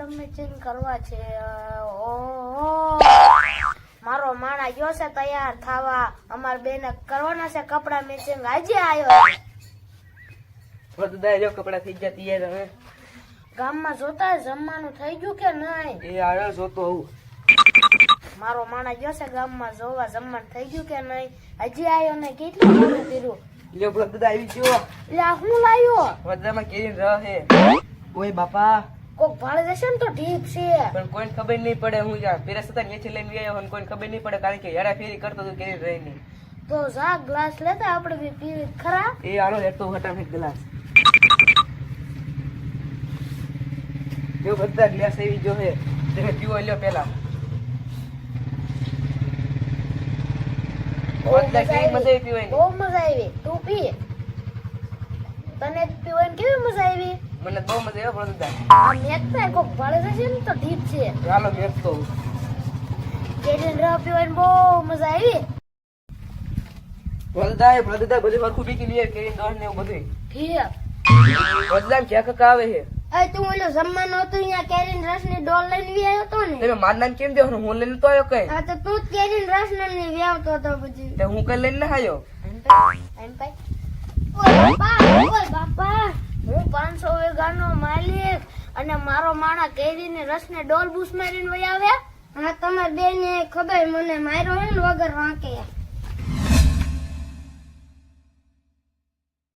કપડા મેચિંગ કરવા છે. મારો માણા ગયો છે તૈયાર થવા. અમાર બેને કરવાના છે કપડા મેચિંગ. આજે આવ્યો. બધા જો કપડા થઈ ગયા તૈયાર. હવે ગામમાં જોતા જમવાનું થઈ ગયું કે નહીં? એ આગળ જોતો આવું. મારો માણા ગયો છે ગામમાં જોવા જમવાનું થઈ ગયું કે નહીં. હજી આવ્યો ને કેટલું મોડું કર્યું. લ્યો બધા આવી ગયો. એટલે આ હું લાવ્યો? બધામાં કેરી રહે. ઓય બાપા, કોક ભાડે જશે ને તો ઠીક છે. પણ કોઈને ખબર નહીં પડે. હું પેલા સતા નીચે લઈને આવ્યો અને કોઈને ખબર નહીં પડે, કારણ કે હેરા ફેરી કરતો તો કેરી રહી નહીં. તો જા ગ્લાસ લેતા આપણે બી પીવી ખરા. એ આનો લેતો ફટાફટ ગ્લાસ. જો બધા ગ્લાસ આવી ગયો છે, તમે પીવો લ્યો પેલા. બધા કેવી મજા આવી પીવાની. બહુ મજા આવી. તું પી. તને પીવાની કેવી મજા આવી? મને બહુ મજા આવ્યો બધા. આ મેકતા કોક ભાડે જશે ને તો ઠીક છે. ચાલો મેં તો કેરીન રહ પીવાની બહુ મજા આવી. બધા બધું સરખું પીકી લઈએ, કેરી દોડ ને એવું બધું. ઠીક. બધા ક્યાં કકા આવે છે. અરે તું ઓલો જમવાનું હતું અહીંયા કેરીન રસ ની ડોલ લઈને વી આવ્યો તો ને. તમે મારના કેમ દેવાનું? હું લઈને તો આવ્યો કઈ. હા તો તું જ કેરીન રસ ને વ્યાવતો હતો પછી. તે હું કઈ લઈને ના આવ્યો. ઓય બાપા, હું 500 વીઘાનો માલિક અને મારો માણા કેરીને રસ ને ડોલ બૂસ મારીને વહી આવ્યા. હા તમારે બેને ખબર મને માર્યો હે ને વગર વાંકે.